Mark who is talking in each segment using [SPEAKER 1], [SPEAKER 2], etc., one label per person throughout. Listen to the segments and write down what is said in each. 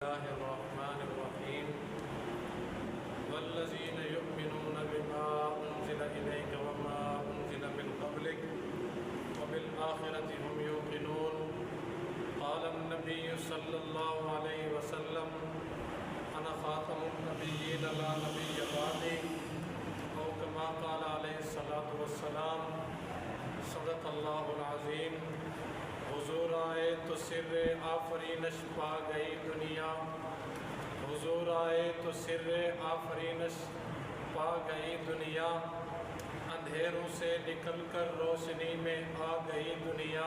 [SPEAKER 1] الله الرحمن الرحيم والذين يؤمنون بما أنزل إليك وما أنزل من قبلك وبالآخرة هم يوقنون قال النبي صلى الله عليه وسلم أنا خاتم النبيين لا نبي بعدي أو كما قال عليه الصلاة والسلام صدق الله العظیم۔ حضور آئے تو سر آفرینش پا گئی دنیا، حضور آئے تو سر آفرینش پا گئی دنیا، اندھیروں سے نکل کر روشنی میں آ گئی دنیا،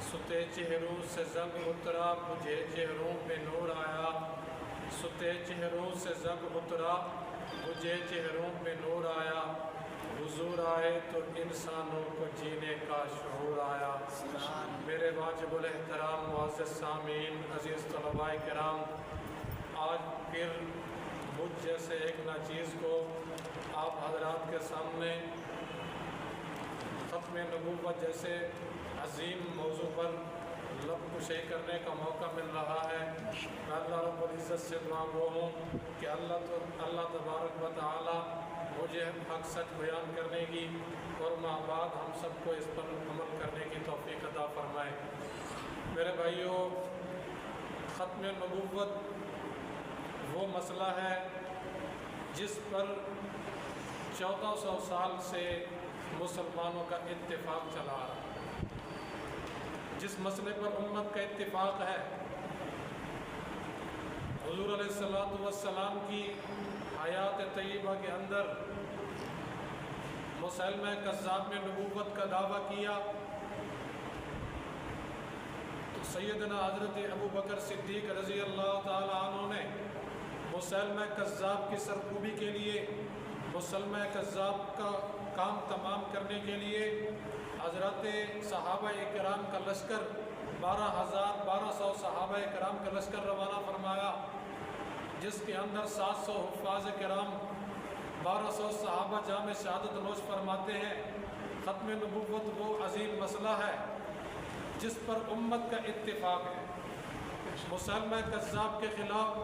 [SPEAKER 1] ستے چہروں سے زنگ اترا مجھے چہروں پہ نور آیا، ستے چہروں سے زنگ اترا مجھے چہروں پہ نور آیا، حضور آئے تو انسانوں کو جینے کا شعور آیا۔ میرے واجب الاحترام معزز سامعین، عزیز طلباء کرام، آج پھر مجھ جیسے ایک ناچیز کو آپ حضرات کے سامنے ختم نبوت جیسے عظیم موضوع پر لب کشائی کرنے کا موقع مل رہا ہے۔ میں اللہ رب العزت سے دعا گو ہوں کہ اللہ تبارک و تعالی مجھے حق سچ بیان کرنے کی اور بعد ہم سب کو اس پر عمل کرنے کی توفیق عطا فرمائے۔ میرے بھائیوں، ختم نبوت وہ مسئلہ ہے جس پر 1400 سال سے مسلمانوں کا اتفاق چلا آ رہا ہے، جس مسئلے پر امت کا اتفاق ہے۔ حضور علیہ السلام کی حیات طیبہ کے اندر مسلمہ کذاب نے نبوت کا دعویٰ کیا تو سیدنا حضرت ابو بکر صدیق رضی اللہ تعالی عنہ نے مسلمہ کذاب کی سرکوبی کے لیے، مسلمہ کذاب کا کام تمام کرنے کے لیے حضرت صحابہ کرام کا لشکر 1200 صحابہ کرام کا لشکر روانہ فرمایا، جس کے اندر 700 حفاظ کرام، 1200 صحابہ جام شہادت نوش فرماتے ہیں۔ ختم نبوت وہ عظیم مسئلہ ہے جس پر امت کا اتفاق ہے۔ مسلمہ کذاب کے خلاف،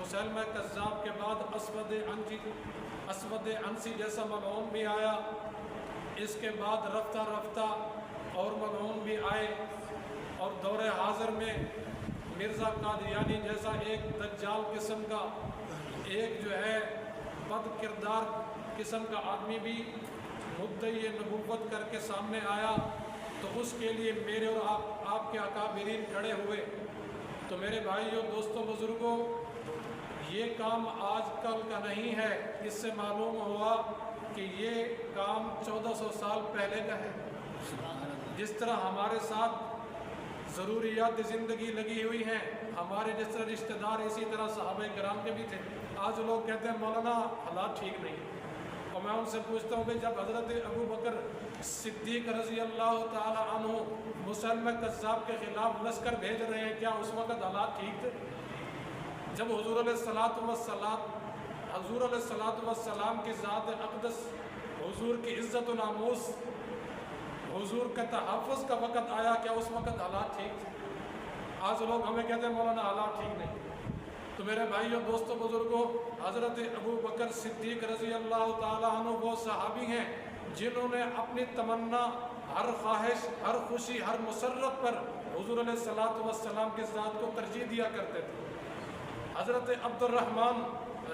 [SPEAKER 1] مسلمہ کذاب کے بعد اسود عنسی جیسا ملعون بھی آیا، اس کے بعد رفتہ رفتہ اور ملعون بھی آئے، اور دور حاضر میں مرزا قادیانی جیسا ایک دجال قسم کا، ایک جو ہے بد کردار قسم کا آدمی بھی مدعی نبوت کر کے سامنے آیا، تو اس کے لیے میرے اور آپ کے اکابرین کھڑے ہوئے۔ تو میرے بھائیوں، دوستوں، بزرگوں، یہ کام آج کل کا نہیں ہے، اس سے معلوم ہوا کہ یہ کام 1400 سال پہلے کا ہے۔ جس طرح ہمارے ساتھ ضروریات زندگی لگی ہوئی ہیں، ہمارے جس طرح رشتہ دار، اسی طرح صحابہ کرام کے بھی تھے۔ آج لوگ کہتے ہیں مولانا حالات ٹھیک نہیں، اور میں ان سے پوچھتا ہوں کہ جب حضرت ابو بکر صدیق رضی اللہ تعالی عنہ مسلمہ کذاب کے خلاف لشکر بھیج رہے ہیں، کیا اس وقت حالات ٹھیک تھے؟ جب حضور علیہ السلام کی ذات اقدس، حضور کی عزت و ناموس، حضور کا تحفظ کا وقت آیا، کیا اس وقت حالات ٹھیک تھے؟ آج لوگ ہمیں کہتے ہیں مولانا حالات ٹھیک نہیں۔ تو میرے بھائیوں، دوستوں، بزرگوں، حضرت ابو بکر صدیق رضی اللہ تعالیٰ عنہ وہ صحابی ہیں جنہوں نے اپنی تمنا، ہر خواہش، ہر خوشی، ہر مسرت پر حضور علیہ السلام کی ذات کو ترجیح دیا کرتے تھے۔ حضرت عبد الرحمن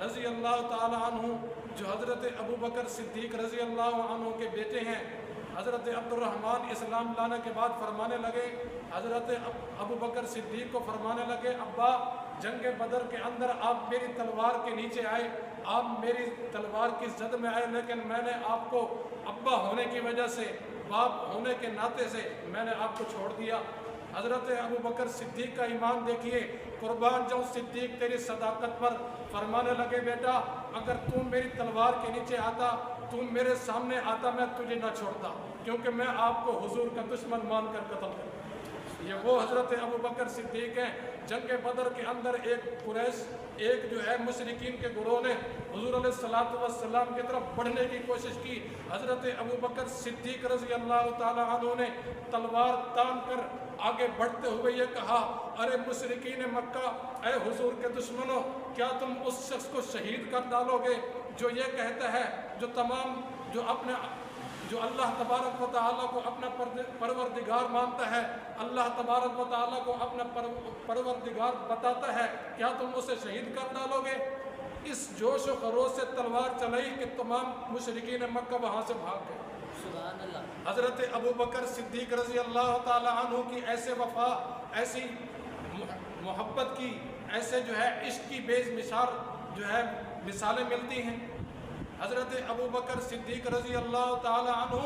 [SPEAKER 1] رضی اللہ تعالیٰ عنہ جو حضرت ابو بکر صدیق رضی اللہ عنہ کے بیٹے ہیں، حضرت عبد الرحمن اسلام لانے کے بعد فرمانے لگے، حضرت ابو بکر صدیق کو فرمانے لگے، ابا جنگ بدر کے اندر آپ میری تلوار کے نیچے آئے، آپ میری تلوار کی زد میں آئے، لیکن میں نے آپ کو ابا ہونے کی وجہ سے، باپ ہونے کے ناطے سے میں نے آپ کو چھوڑ دیا۔ حضرت ابو بکر صدیق کا ایمان دیکھیے، قربان جاؤں صدیق تیری صداقت پر، فرمانے لگے بیٹا اگر تم میری تلوار کے نیچے آتا، تم میرے سامنے آتا، میں تجھے نہ چھوڑتا، کیونکہ میں آپ کو حضور کا دشمن مان کر قتل کرتا۔ یہ وہ حضرت ابوبکر صدیق ہیں۔ جنگ بدر کے اندر ایک جو ہے مشرکین کے گروہ نے حضور علیہ الصلوۃ والسلام کی طرف بڑھنے کی کوشش کی۔ حضرت ابوبکر صدیق رضی اللہ تعالی عنہ نے تلوار تان کر آگے بڑھتے ہوئے یہ کہا، ارے مشرکین مکہ، اے حضور کے دشمنوں، کیا تم اس شخص کو شہید کر ڈالو گے جو یہ کہتا ہے، جو اللہ تبارک و تعالیٰ کو اپنا پروردگار مانتا ہے، اللہ تبارک و تعالیٰ کو اپنا پروردگار بتاتا ہے، کیا تم اسے شہید کر ڈالو گے؟ اس جوش و خروش سے تلوار چلائی کہ تمام مشرکین مکہ وہاں سے بھاگ گئے۔
[SPEAKER 2] سبحان اللہ۔
[SPEAKER 1] حضرت ابوبکر صدیق رضی اللہ تعالی عنہ کی ایسے وفا، ایسی محبت کی، ایسے جو ہے عشق کی بے مثال جو ہے مثالیں ملتی ہیں۔ حضرت ابوبکر صدیق رضی اللہ تعالی عنہ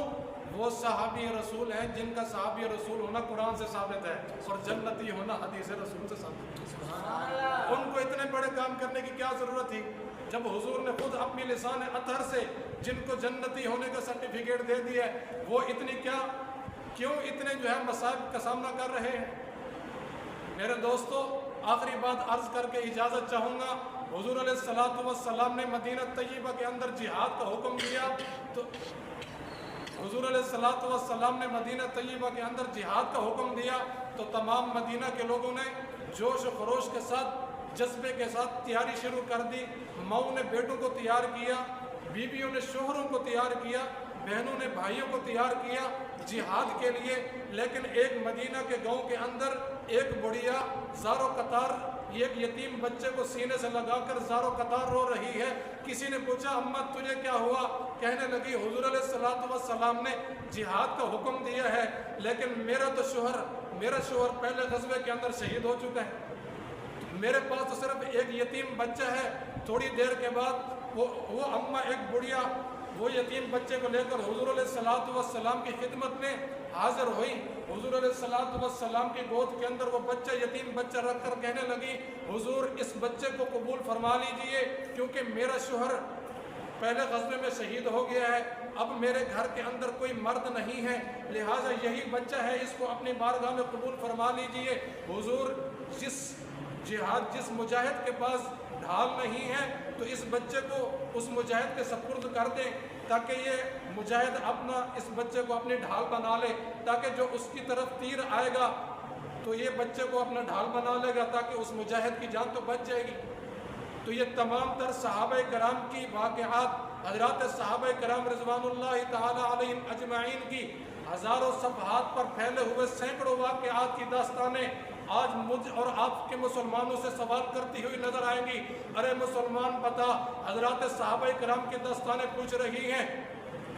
[SPEAKER 1] وہ صحابی رسول ہیں جن کا صحابی رسول ہونا قرآن سے ثابت ہے اور جنتی ہونا حدیث رسول سے ثابت ہے۔ ان کو اتنے بڑے کام کرنے کی کیا ضرورت تھی جب حضور نے خود اپنی لسان اطہر سے جن کو جنتی ہونے کا سرٹیفکیٹ دے دیا ہے، وہ کیوں اتنے جو ہے مصائب کا سامنا کر رہے ہیں؟ میرے دوستو، آخری بات عرض کر کے اجازت چاہوں گا۔ حضور علیہ الصلوۃ والسلام نے مدینہ طیبہ کے اندر جہاد کا حکم دیا تو حضور علیہ الصلوۃ والسلام نے مدینہ طیبہ کے اندر جہاد کا حکم دیا تو تمام مدینہ کے لوگوں نے جوش و خروش کے ساتھ، جذبے کے ساتھ تیاری شروع کر دی۔ ماؤں نے بیٹوں کو تیار کیا، بیویوں نے شوہروں کو تیار کیا، بہنوں نے بھائیوں کو تیار کیا جہاد کے لیے۔ لیکن ایک مدینہ کے گاؤں کے اندر ایک بڑھیا زارو قطار ایک یتیم بچے کو سینے سے لگا کر زارو قطار رو رہی ہے۔ کسی نے پوچھا، اماں تجھے کیا ہوا؟ کہنے لگی، حضور علیہ الصلوۃ والسلام نے جہاد کا حکم دیا ہے، لیکن میرا شوہر پہلے غزوے کے اندر شہید ہو چکا ہے، میرے پاس تو صرف ایک یتیم بچہ ہے۔ تھوڑی دیر کے بعد وہ اماں ایک بڑھیا وہ یتیم بچے کو لے کر حضور علیہ الصلوۃ والسلام کی خدمت میں حاضر ہوئی۔ حضور علیہ الصلوۃ والسلام کی گود کے اندر وہ یتیم بچہ رکھ کر کہنے لگی، حضور اس بچے کو قبول فرما لیجئے، کیونکہ میرا شوہر پہلے غزوے میں شہید ہو گیا ہے، اب میرے گھر کے اندر کوئی مرد نہیں ہے، لہٰذا یہی بچہ ہے، اس کو اپنی بارگاہ میں قبول فرما لیجئے۔ حضور جس مجاہد کے پاس ڈھال نہیں ہے تو اس بچے کو اس مجاہد کے سپرد کر دیں، تاکہ یہ مجاہد اس بچے کو اپنی ڈھال بنا لے، تاکہ جو اس کی طرف تیر آئے گا تو یہ بچے کو اپنا ڈھال بنا لے گا، تاکہ اس مجاہد کی جان تو بچ جائے گی۔ تو یہ تمام تر صحابہ کرام کی واقعات، حضرات صحابہ کرام رضوان اللہ تعالی علیہم اجمعین کی ہزاروں صفحات پر پھیلے ہوئے سینکڑوں واقعات کی داستانیں آج مجھ اور آپ کے مسلمانوں سے سوال کرتی ہوئی نظر آئیں گی، ارے مسلمان بتا، حضرات صحابہ کرام کی داستانیں پوچھ رہی ہیں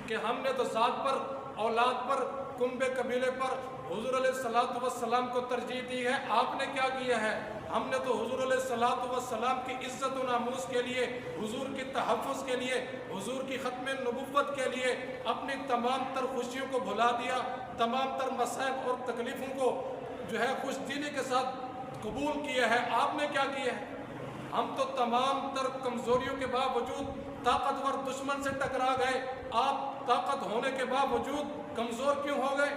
[SPEAKER 1] کہ ہم نے تو ذات پر، اولاد پر، کنبے قبیلے پر حضور علیہ الصلوۃ والسلام کو ترجیح دی ہے، آپ نے کیا کیا ہے؟ ہم نے تو حضور علیہ الصلوۃ والسلام کی عزت و ناموس کے لیے، حضور کی تحفظ کے لیے، حضور کی ختم نبوت کے لیے اپنی تمام تر خوشیوں کو بھلا دیا، تمام تر مصائب اور تکلیفوں کو جو ہے خوش دلی کے ساتھ قبول کیا ہے۔ آپ نے کیا کیا ہے؟ ہم تو تمام تر کمزوریوں کے باوجود طاقتور دشمن سے ٹکرا گئے، آپ طاقت ہونے کے باوجود کمزور کیوں ہو گئے؟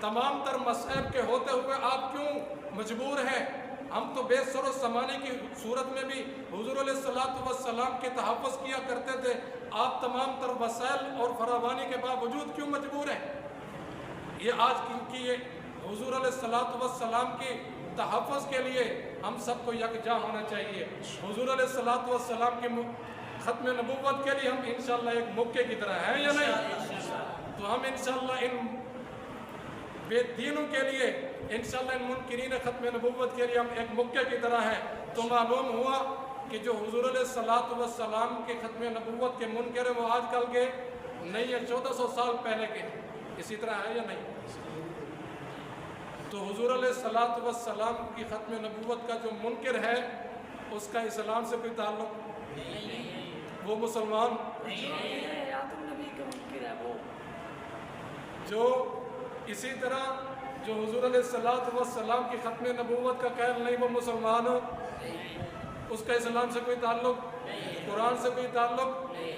[SPEAKER 1] تمام تر مصائب کے ہوتے ہوئے آپ کیوں مجبور ہیں؟ ہم تو بے سر و سامانی کی صورت میں بھی حضور علیہ الصلوۃ والسلام کے تحفظ کیا کرتے تھے، آپ تمام تر وسائل اور فراوانی کے باوجود کیوں مجبور ہیں؟ یہ آج کی یہ حضور علیہ الصلوۃ والسلام کی تحفظ کے لیے ہم سب کو یکجا ہونا چاہیے۔ حضور علیہ الصلوۃ والسلام کی ختم نبوت کے لیے ہم انشاءاللہ ایک موقع کی طرح ہیں یا نہیں؟ تو ہم انشاءاللہ ان بے دینوں کے لیے، انشاءاللہ ان منکرین ختم نبوت کے لیے ہم ایک موقع کی طرح ہیں۔ تو معلوم ہوا کہ جو حضور علیہ الصلوۃ والسلام کے ختم نبوت کے منکر ہیں وہ آج کل کے نہیں ہے، 1400 سال پہلے کے ہیں، اسی طرح ہے یا نہیں؟ تو حضور علیہ الصلوۃ والسلام کی ختم نبوت کا جو منکر ہے اس کا اسلام سے کوئی تعلق نہیں، وہ مسلمان جو اسی طرح جو حضور علیہ الصلوۃ والسلام کی ختم نبوت کا قائل نہیں وہ مسلمان ہو، اس کا اسلام سے کوئی تعلق، قرآن سے کوئی تعلق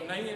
[SPEAKER 1] نہیں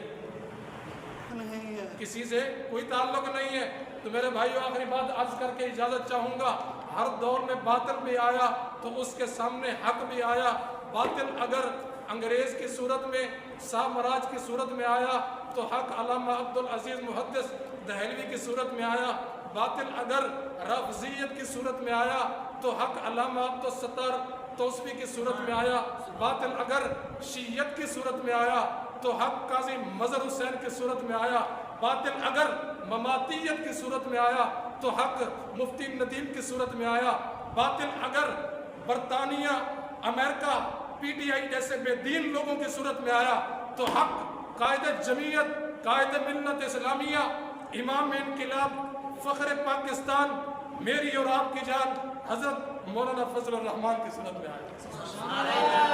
[SPEAKER 1] ہے، کسی سے کوئی تعلق نہیں ہے۔ تو میرے بھائیو آخری بات عرض کر کے اجازت چاہوں گا، ہر دور میں باطل بھی آیا تو اس کے سامنے حق بھی آیا۔ باطل اگر انگریز کی صورت میں، سامراج کی صورت میں آیا تو حق علامہ عبدالعزیز محدث دہلوی کی صورت میں آیا۔ باطل اگر رافضیت کی صورت میں آیا تو حق علامہ عبدالستار توسوی کی صورت میں آیا۔ باطل اگر شیعت کی صورت میں آیا تو حق قاضی مظہر حسین کی صورت میں آیا۔ باطل اگر مماتیت کی صورت میں آیا تو حق مفتی ندیم کی صورت میں آیا۔ باطل اگر برطانیہ، امریکہ، پی ٹی آئی جیسے بے دین لوگوں کی صورت میں آیا تو حق قائد جمعیت، قائد ملت اسلامیہ، امام انقلاب، فخر پاکستان، میری اور آپ کی جان حضرت مولانا فضل الرحمان کی صورت میں آیا۔